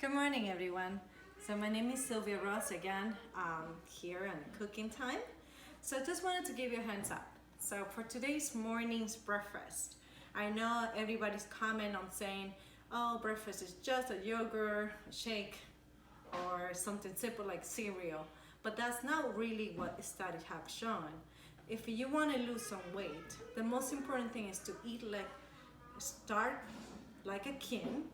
Good morning, everyone. So my name is Sylvia Ross again, here on Cooking Time. So I just wanted to give you a hands up. So for today's morning's breakfast, I know everybody's comment on saying, oh, breakfast is just a yogurt, a shake, or something simple like cereal. But that's not really what studies have shown. If you want to lose some weight, the most important thing is to start like a king.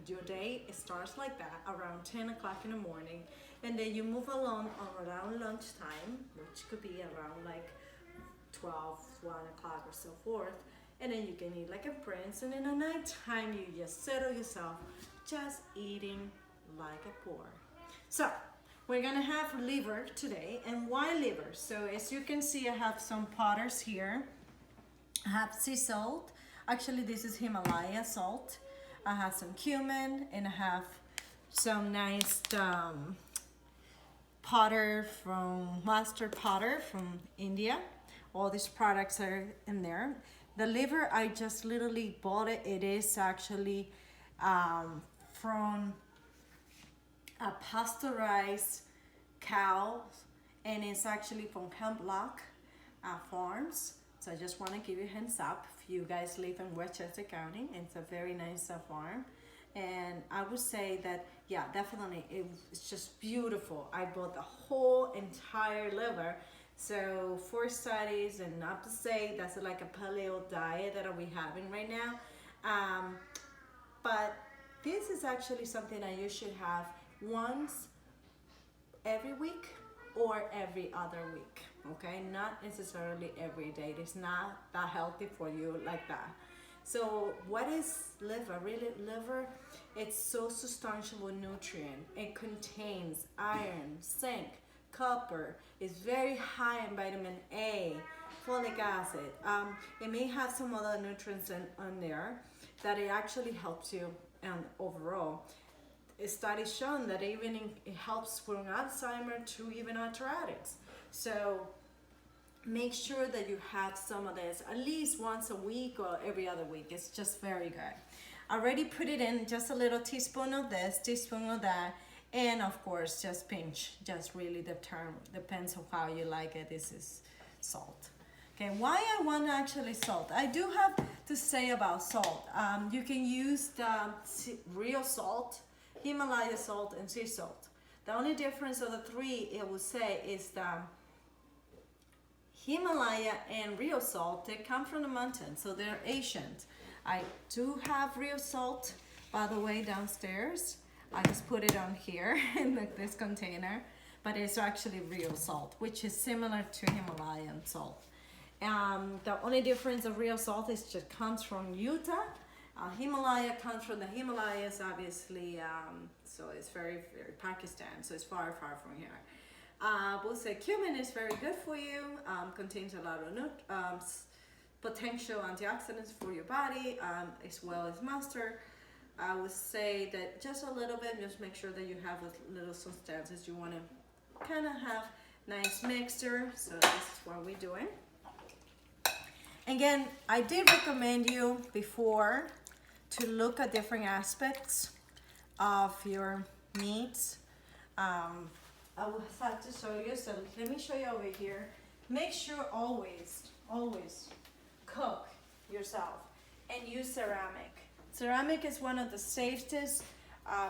Your day starts like that around 10 o'clock in the morning, and then you move along around lunchtime, which could be around like 12, 1 o'clock or so forth, and then you can eat like a prince, and in the nighttime you just settle yourself just eating like a poor. So we're gonna have liver today. And why liver? So as you can see, I have some powders here. I have sea salt. Actually, this is Himalaya salt. I have some cumin, and I have some nice mustard powder from India. All these products are in there. The liver, I just literally bought it. It is actually from a pasteurized cow, and it's actually from hemp block farms. So I just want to give you a hands up if you guys live in Westchester County. It's a very nice farm, and I would say that, yeah, definitely it's just beautiful. I bought the whole entire liver. So for studies, and not to say that's like a paleo diet that we having right now, but this is actually something that you should have once every week or every other week, okay? Not necessarily every day. It's not that healthy for you like that. So what is liver? Really, liver, it's so substantial nutrient. It contains iron, zinc, copper. It's very high in vitamin A, folic acid. It may have some other nutrients on there that it actually helps you overall. Studies shown that even it helps from Alzheimer to even arthritis. So make sure that you have some of this at least once a week or every other week. It's just very good. I already put it in just a little teaspoon of this, teaspoon of that, and of course just pinch. Just really depends on how you like it. This is salt. Okay, why I want actually salt? I do have to say about salt. You can use the real salt, Himalaya salt, and sea salt. The only difference of the three, I would say, is the Himalaya and real salt. They come from the mountains, so they're ancient. I do have real salt, by the way, downstairs. I just put it on here in this container, but it's actually real salt, which is similar to Himalayan salt. The only difference of real salt is just comes from Utah. Himalaya comes from the Himalayas, obviously, so it's very, very Pakistan, so it's far, far from here. We'll say cumin is very good for you, contains a lot of potential antioxidants for your body, as well as mustard. I would say that just a little bit, just make sure that you have a little substances. You want to kind of have nice mixture, so this is what we're doing. Again, I did recommend you before to look at different aspects of your meats. I will have to show you, so let me show you over here. Make sure always cook yourself and use ceramic. Ceramic is one of the safest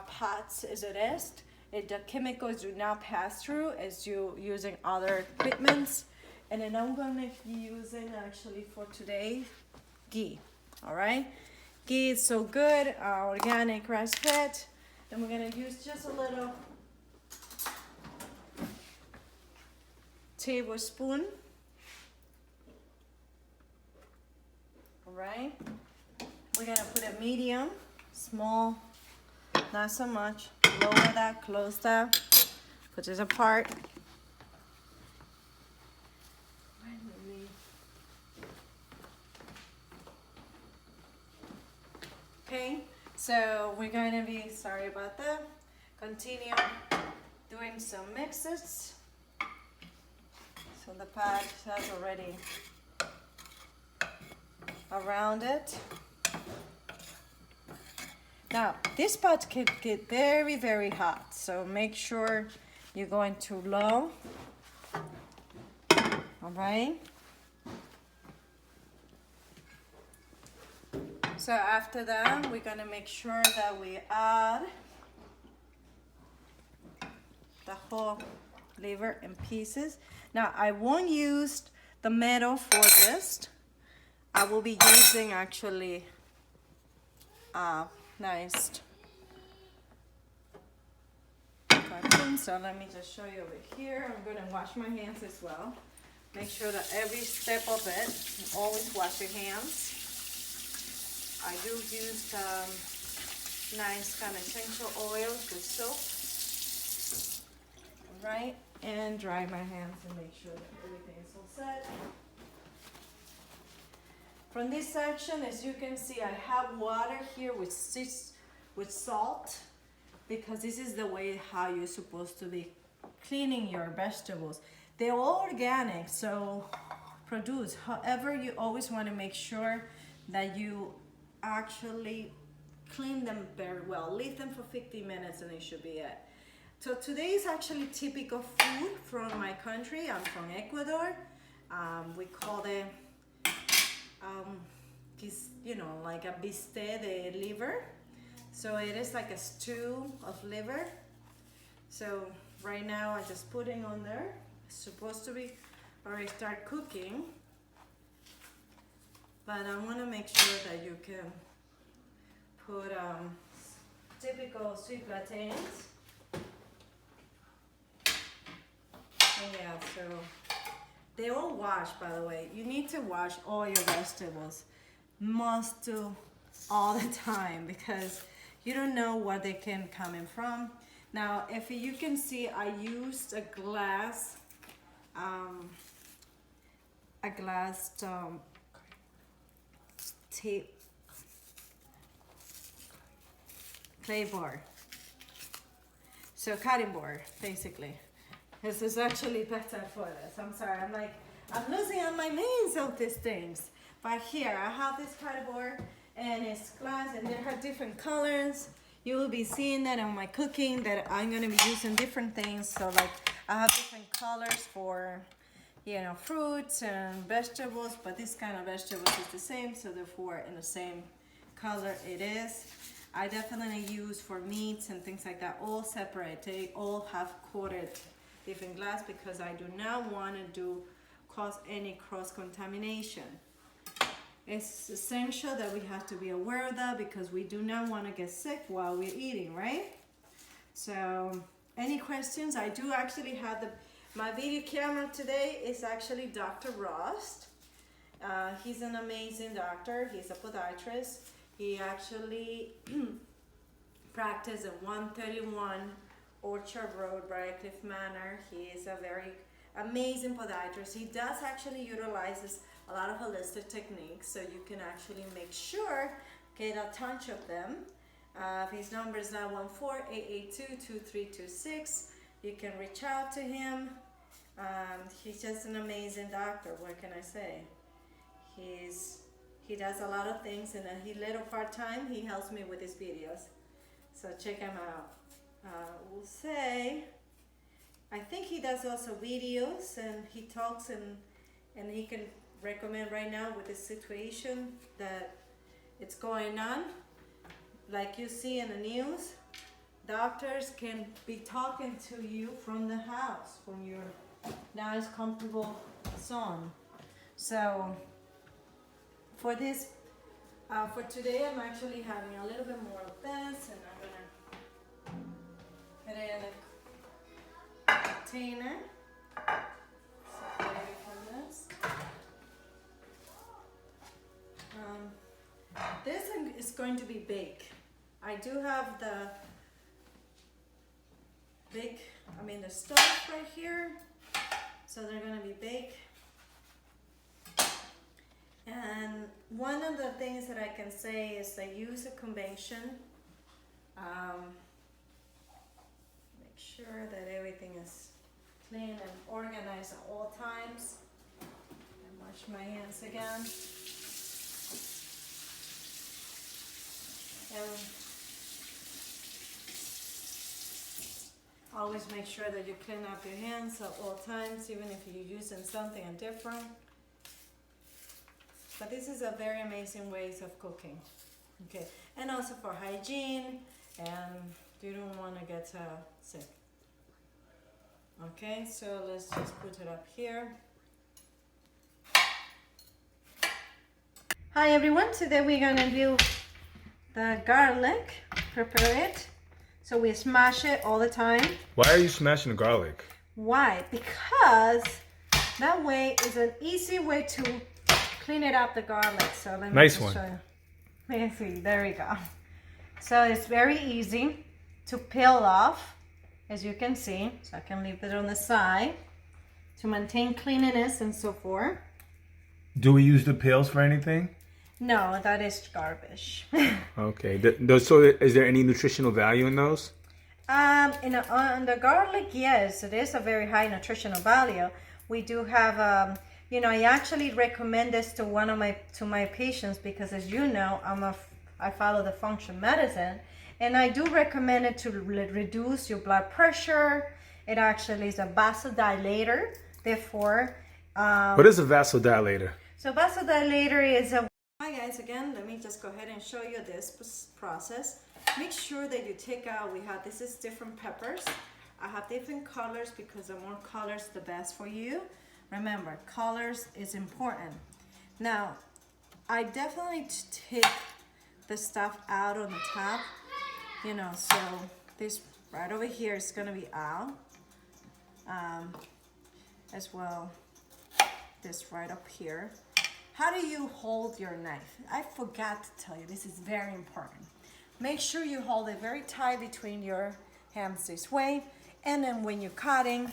pots as it is. The chemicals do not pass through as you using other equipments. And then I'm going to be using actually for today ghee. All right, ghee is so good, organic, grass fed. Then we're going to use just a little tablespoon. All right, we're going to put a medium, small, not so much. Lower that, close that, put this apart. Okay, so we're going to be, sorry about that, continue doing some mixes. So the pad has already around it. Now, this pot can get very, very hot, so make sure you're going too low. All right. So after that, we're gonna make sure that we add the whole liver in pieces. Now, I won't use the metal for this. I will be using actually nice cartoon. So let me just show you over here. I'm gonna wash my hands as well. Make sure that every step of it, always wash your hands. I do use nice kind of essential oils with soap, right? And dry my hands and make sure that everything is all set. From this section, as you can see, I have water here with salt, because this is the way how you're supposed to be cleaning your vegetables. They're all organic, so produce. However, you always want to make sure that you actually clean them very well. Leave them for 15 minutes and it should be it. So today is actually typical food from my country. I'm from Ecuador. We call it, you know, like a bistec de liver. So it is like a stew of liver. So right now I'm just putting on there. It's supposed to be already start cooking. But I want to make sure that you can put typical sweet plantains. And yeah, so they all wash, by the way. You need to wash all your vegetables. Must do all the time, because you don't know where they can come in from. Now, if you can see, I used a glass clay board, so cutting board basically. This is actually better for this. I'm sorry, I'm losing on my names of these things. But here I have this cutting board and it's glass and they have different colors. You will be seeing that on my cooking that I'm gonna be using different things. So like I have different colors for, you know, fruits and vegetables, but this kind of vegetables is the same, so therefore in the same color it is. I definitely use for meats and things like that, all separate. They all have coated different glass because I do not want to cause any cross-contamination. It's essential that we have to be aware of that because we do not want to get sick while we're eating, right? So any questions? I do actually have my video camera today is actually Dr. Rost. He's an amazing doctor. He's a podiatrist. He actually practiced at 131 Orchard Road, Briarcliff Manor. He is a very amazing podiatrist. He does actually utilizes a lot of holistic techniques, so you can actually make sure get a touch of them. His number is 914-882-2326. You can reach out to him. He's just an amazing doctor. What can I say? He does a lot of things, and he little part-time. He helps me with his videos, so check him out. We'll say, I think he does also videos, and he talks and he can recommend right now with the situation that it's going on. Like you see in the news, doctors can be talking to you from the house, from your nice comfortable zone. So for this, for today, I'm actually having a little bit more of this, and I'm gonna put it in a container. Separate it from this. This is going to be baked. I do have the stove right here, so they're gonna be baked. And one of the things that I can say is I use a convection. Make sure that everything is clean and organized at all times. And wash my hands again. And Always make sure that you clean up your hands at all times, even if you're using something different. But this is a very amazing ways of cooking. Okay, and also for hygiene, and you don't want to get sick. Okay, so let's just put it up here. Hi everyone, today we're gonna do the garlic, prepare it. So we smash it all the time. Why are you smashing the garlic? Why? Because that way is an easy way to clean it up, the garlic. So let me nice just one. show you. Let me see, there we go. So it's very easy to peel off, as you can see. So I can leave it on the side to maintain cleanliness and so forth. Do we use the peels for anything? No, that is garbage. Okay. So is there any nutritional value in those? On the garlic, yes, it is a very high nutritional value. We do have, you know, I actually recommend this to my patients because, as you know, I follow the function medicine, and I do recommend it to reduce your blood pressure. It actually is a vasodilator. Therefore, what is a vasodilator? So vasodilator is a. Hi guys, again, let me just go ahead and show you this process. Make sure that you take out, this is different peppers. I have different colors because the more colors, the best for you. Remember, colors is important. Now, I definitely take the stuff out on the top, you know, so this right over here is gonna be out. As well, this right up here. How do you hold your knife? I forgot to tell you, this is very important. Make sure you hold it very tight between your hands this way. And then when you're cutting,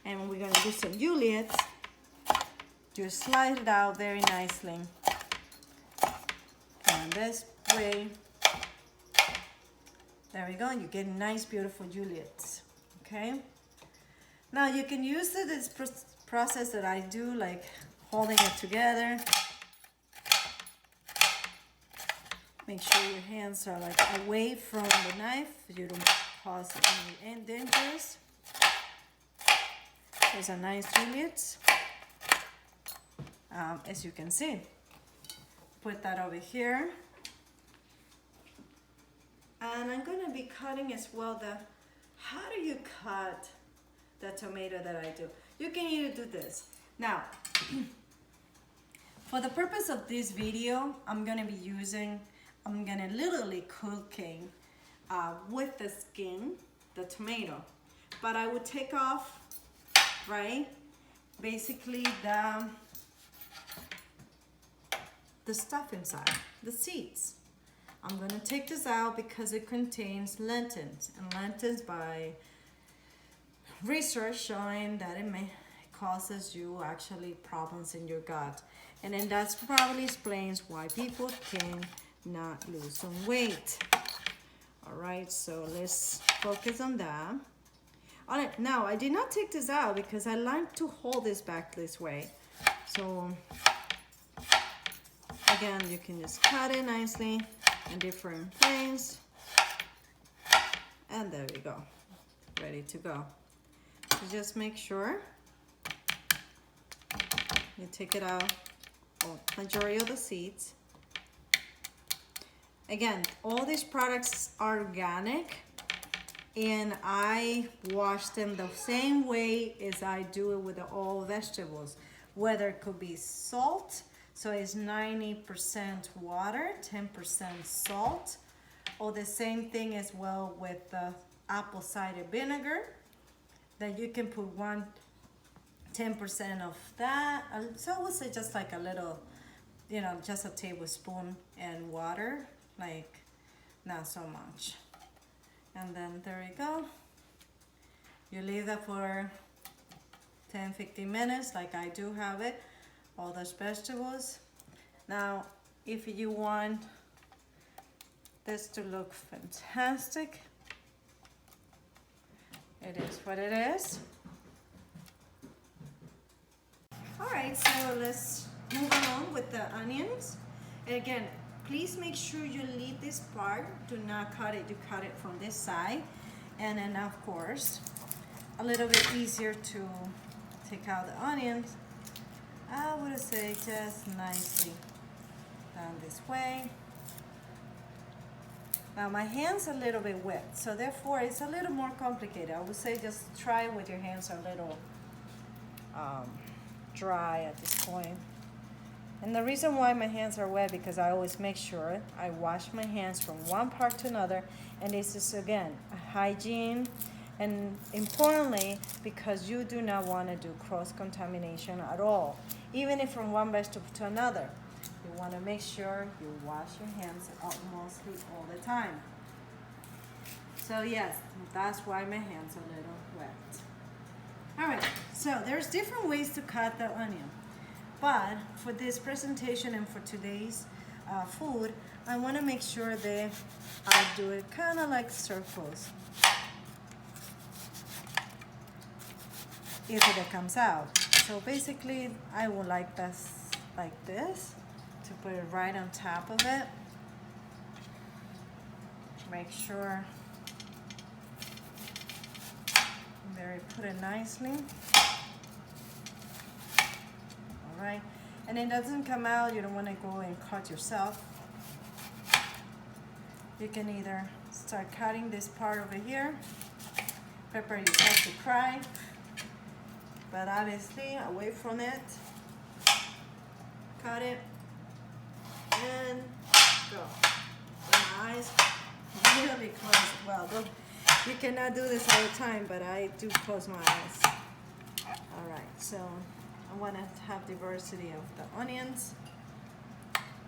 and we're gonna do some Juliets, just slide it out very nicely. And this way, there we go, and you get nice, beautiful Juliets, okay? Now you can use this process that I do, like holding it together. Make sure your hands are like away from the knife. You don't cause any dangers. There's a nice Juliet. As you can see. Put that over here. And I'm gonna be cutting as well how do you cut the tomato that I do? You can either do this. Now, for the purpose of this video, I'm gonna literally cooking with the skin, the tomato. But I would take off, right, basically the stuff inside, the seeds. I'm gonna take this out because it contains lentils, and lentils by research showing that it causes you actually problems in your gut. And then that probably explains why people can not lose some weight. All right, so let's focus on that. All right, now I did not take this out because I like to hold this back this way. So again, you can just cut it nicely in different planes. And there we go, ready to go. So just make sure you take it out, majority of the seeds. Again, all these products are organic, and I wash them the same way as I do it with all vegetables. Whether it could be salt, so it's 90% water, 10% salt, or the same thing as well with the apple cider vinegar, that you can put 10% of that. So I would say just like a little, you know, just a tablespoon, and water, like not so much. And then there you go. You leave that for 10-15 minutes, like I do have it, all those vegetables. Now, if you want this to look fantastic, it is what it is. All right, so let's move along with the onions. And again, please make sure you leave this part. Do not cut it. You cut it from this side. And then, of course, a little bit easier to take out the onions, I would say just nicely down this way. Now my hand's a little bit wet, so therefore it's a little more complicated. I would say just try with your hands a little dry at this point. And the reason why my hands are wet, because I always make sure I wash my hands from one part to another. And this is, again, a hygiene. And importantly, because you do not want to do cross-contamination at all. Even if from one vegetable to another. You want to make sure you wash your hands mostly all the time. So yes, that's why my hands are a little wet. All right, so there's different ways to cut the onion. But for this presentation and for today's food, I want to make sure that I do it kind of like circles. If it comes out. So basically, I would like this like this, to put it right on top of it. Make sure there, put it nicely. All right, and it doesn't come out, you don't want to go and cut yourself. You can either start cutting this part over here, prepare yourself to cry, but obviously away from it. Cut it and go. My eyes really close. Well, you cannot do this all the time, but I do close my eyes. All right, so I want to have diversity of the onions,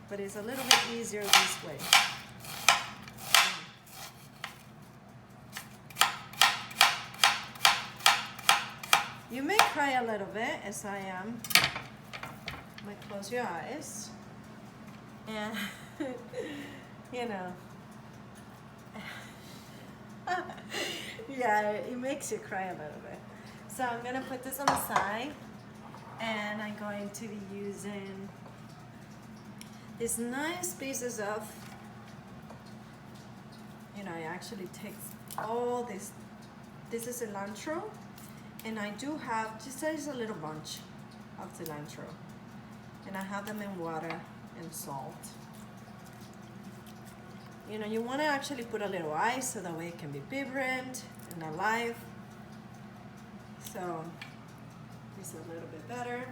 but it's a little bit easier this way. You may cry a little bit, as I am. You might close your eyes. And, you know, yeah, it makes you cry a little bit. So I'm going to put this on the side, and I'm going to be using these nice pieces of, you know, it actually takes all this. This is cilantro, and I do have just a little bunch of cilantro, and I have them in water and salt. You know, you want to actually put a little ice so that way it can be vibrant and alive. So this is a little bit better.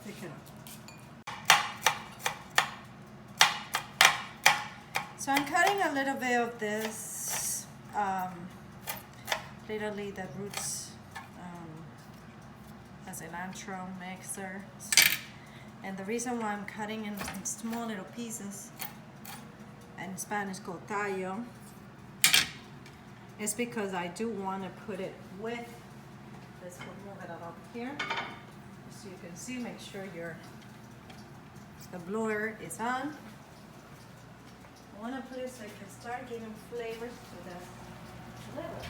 Take it off. So I'm cutting a little bit of this, literally the roots, as cilantro mixer. And the reason why I'm cutting in small little pieces, in Spanish called tallo, is because I do want to put it with, let's move it up here, so you can see, make sure the blower is on. I want to put it so I can start giving flavors to the liver.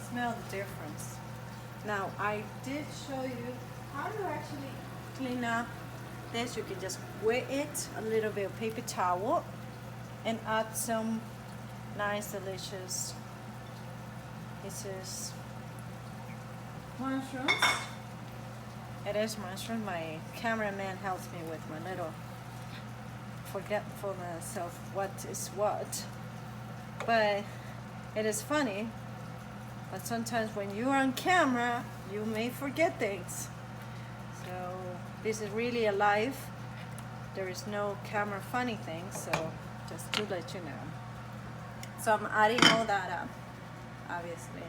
Smell the difference. Now, I did show you how to actually clean up this. You can just wet it a little bit of paper towel and add some nice delicious pieces mushrooms. It is mushroom. My cameraman helps me with my little forgetfulness of what is what, but it is funny, but sometimes when you're on camera you may forget things. So this is really alive. There is no camera funny things, so just to let you know. So I'm adding all that up, obviously.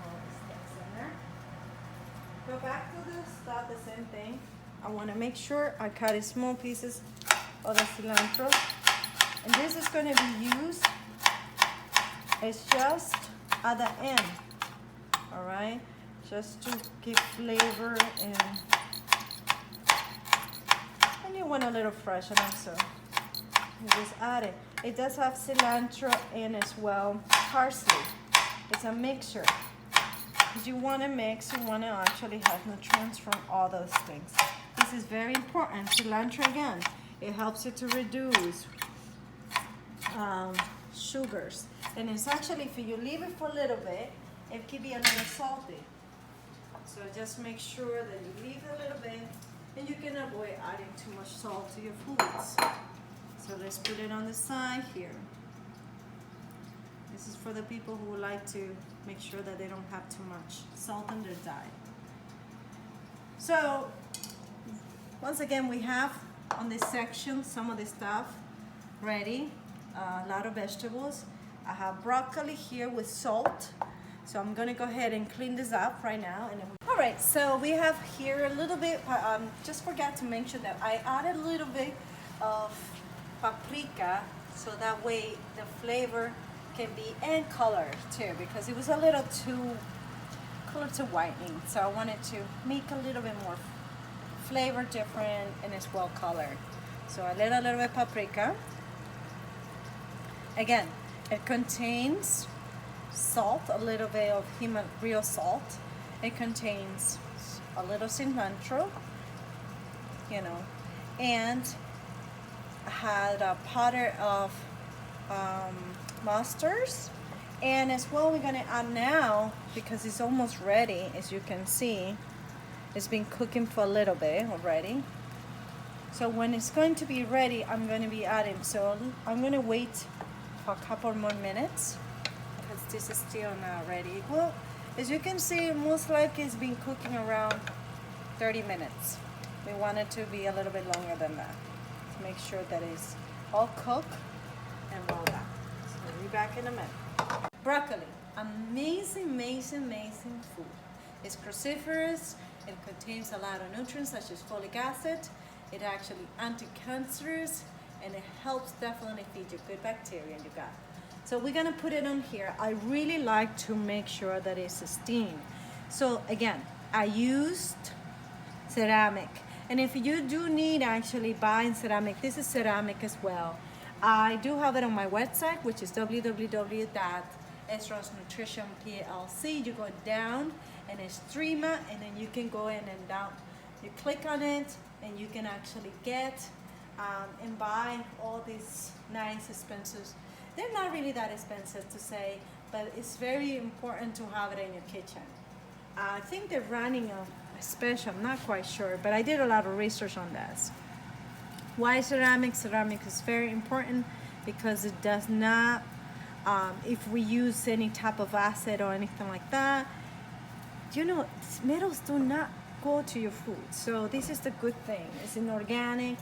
All the steps in there. Go back to the stuff, the same thing. I want to make sure I cut in small pieces of the cilantro. And this is going to be used, it's just at the end, all right? Just to give flavor and you want a little fresh enough, so you just add it. It does have cilantro in as well, parsley. It's a mixture. If you want to mix, you want to actually have nutrients from all those things. This is very important. Cilantro, again, it helps you to reduce sugars. And it's actually, if you leave it for a little bit, it can be a little salty. So just make sure that you leave it a little bit, and you can avoid adding too much salt to your foods. So let's put it on the side here. This is for the people who would like to make sure that they don't have too much salt in their diet. So once again, we have on this section some of the stuff ready. A lot of vegetables. I have broccoli here with salt. So I'm gonna go ahead and clean this up right now. All right, so we have here a little bit, just forgot to mention that I added a little bit of paprika, so that way the flavor can be, and color too, because it was a little too color to whitening. So I wanted to make a little bit more flavor different and as well colored. So I added a little bit of paprika. Again, it contains salt, a little bit of real salt. It contains a little cilantro, you know, and I had a powder of mustards. And as well, we're gonna add now, because it's almost ready, as you can see, it's been cooking for a little bit already. So when it's going to be ready, I'm gonna be adding, so I'm gonna wait for a couple more minutes, because this is still not ready. Well, as you can see, most likely it's been cooking around 30 minutes. We want it to be a little bit longer than that, to make sure that it's all cooked and well done. So we'll be back in a minute. Broccoli, amazing, amazing, amazing food. It's cruciferous, it contains a lot of nutrients such as folic acid. It actually anti-cancerous, and it helps definitely feed you good bacteria in your gut. So we're gonna put it on here. I really like to make sure that it's steamed. So again, I used ceramic. And if you do need actually buying ceramic, this is ceramic as well. I do have it on my website, which is www.esrosnutritionplc. You go down and it's streamer, and then you can go in and down. You click on it, and you can actually get and buy all these nice expensive. They're not really that expensive to say, but it's very important to have it in your kitchen. I think they're running a special, I'm not quite sure, but I did a lot of research on this. Why ceramic? Ceramic is very important because it does not, if we use any type of acid or anything like that, you know, metals do not go to your food. So this is the good thing. It's an organic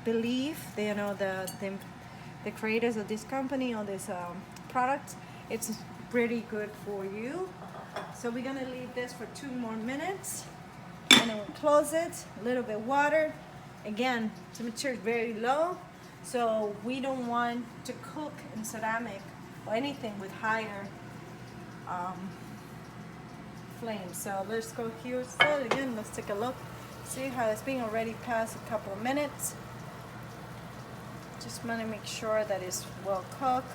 belief. You know, the creators of this company or this product, it's pretty good for you. So we're gonna leave this for 2 more minutes, and then we'll close it. A little bit water. Again, temperature is very low, so we don't want to cook in ceramic or anything with higher flame. So let's go here. So again, let's take a look. See how it's been already past a couple of minutes. Just want to make sure that it's well cooked.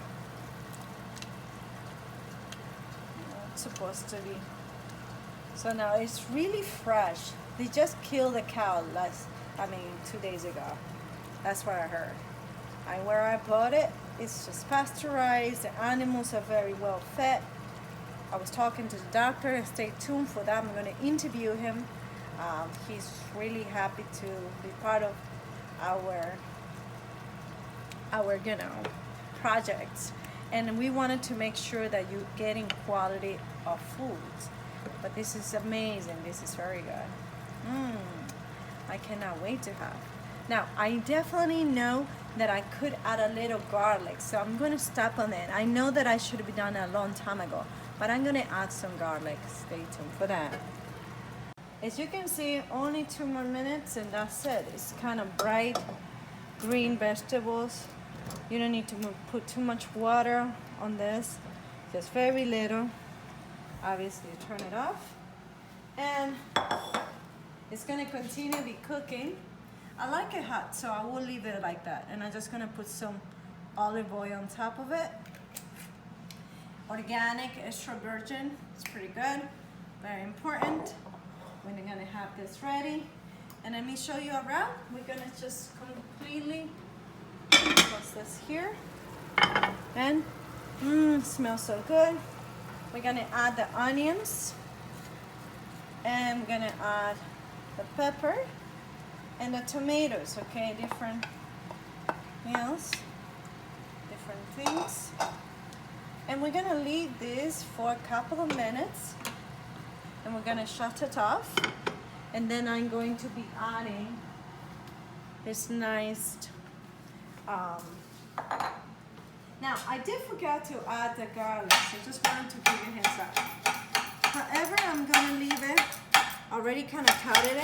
It's supposed to be. So now it's really fresh. They just killed the cow 2 days ago. That's what I heard. And where I bought it, it's just pasteurized. The animals are very well fed. I was talking to the doctor. Stay tuned for that. I'm going to interview him. He's really happy to be part of our projects, and we wanted to make sure that you're getting quality of foods. But this is amazing. This is very good. I cannot wait to have. Now I definitely know that I could add a little garlic, so I'm going to stop on it. I know that I should have done it a long time ago, but I'm going to add some garlic. Stay tuned for that. As you can see, only 2 more minutes and that's it. It's kind of bright green vegetables. You don't need to put too much water on this, just very little. Obviously, turn it off, and it's gonna continue to be cooking. I like it hot, so I will leave it like that, and I'm just gonna put some olive oil on top of it. Organic, extra virgin. It's pretty good, very important. We're gonna have this ready, and let me show you around. We're gonna just completely What's this here? And smells so good. We're gonna add the onions, and we're gonna add the pepper and the tomatoes. Okay, different meals, different things. And we're gonna leave this for a couple of minutes, and we're gonna shut it off. And then I'm going to be adding this nice now I did forget to add the garlic, so just wanted to give you a heads up. However, I'm gonna leave it already kind of coated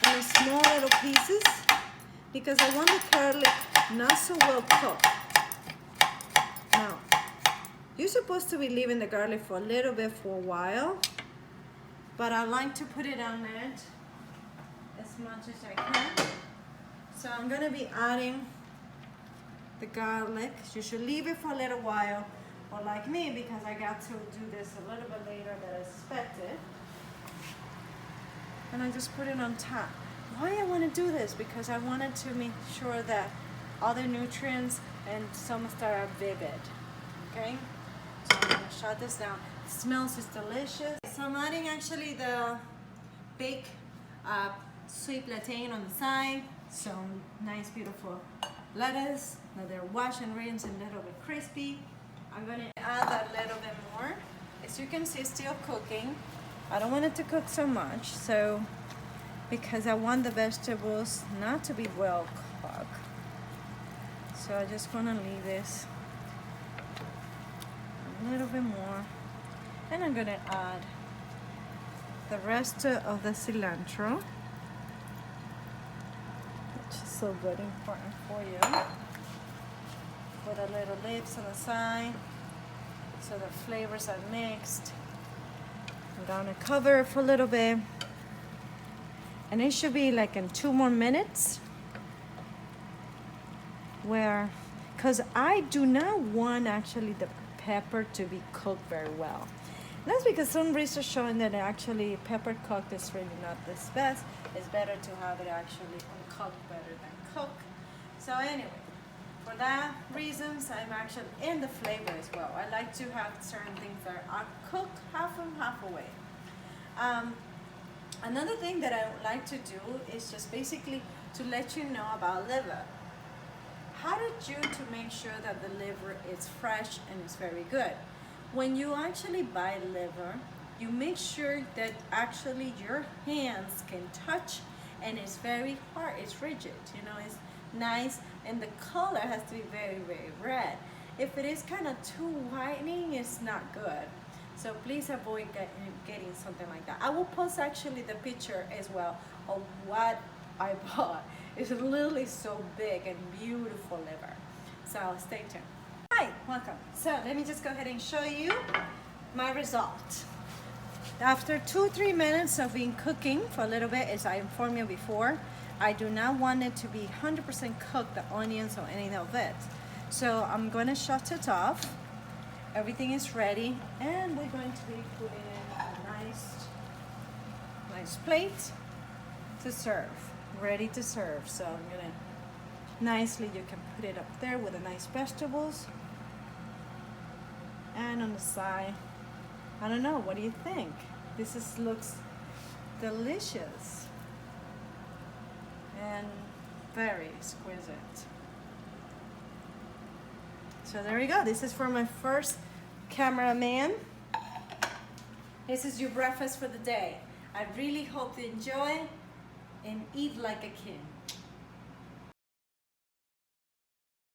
in small little pieces because I want the garlic not so well cooked. Now, you're supposed to be leaving the garlic for a little bit for a while, but I like to put it on it as much as I can. So I'm gonna be adding the garlic. You should leave it for a little while, or like me, because I got to do this a little bit later than I expected. And I just put it on top. Why I want to do this? Because I wanted to make sure that all the nutrients and some stuff are vivid. Okay? So I'm gonna shut this down. It smells is delicious. So I'm adding actually the baked sweet plantain on the side. Some nice beautiful lettuce. Now they're washed and rinsed and a little bit crispy. I'm gonna add a little bit more. As you can see, it's still cooking. I don't want it to cook so much, so because I want the vegetables not to be well cooked. So I just wanna leave this a little bit more. And I'm gonna add the rest of the cilantro, which is so good and important for you. Put a little lips on the side so the flavors are mixed. I'm gonna cover it for a little bit, and it should be like in 2 more minutes, because I do not want actually the pepper to be cooked very well. And that's because some research showing that actually pepper cooked is really not the best. It's better to have it actually uncooked better than cooked. So anyway, for that reasons, I'm actually in the flavor as well. I like to have certain things that are cooked half and half away. Another thing that I would like to do is just basically to let you know about liver. How did you to make sure that the liver is fresh and is very good? When you actually buy liver, you make sure that actually your hands can touch, and it's very hard, it's rigid, you know, it's nice, and the color has to be very, very red. If it is kind of too whitening, it's not good. So please avoid getting something like that. I will post actually the picture as well of what I bought. It's literally so big and beautiful liver. So stay tuned. Hi, welcome. So let me just go ahead and show you my result. After 2-3 minutes of being cooking for a little bit, as I informed you before, I do not want it to be 100% cooked, the onions or any of it. So I'm gonna shut it off. Everything is ready, and we're going to be putting in a nice plate to serve, ready to serve. So I'm gonna nicely, you can put it up there with the nice vegetables, and on the side, I don't know, what do you think? This looks delicious and very exquisite. So there you go. This is for my first cameraman. This is your breakfast for the day. I really hope you enjoy and eat like a king.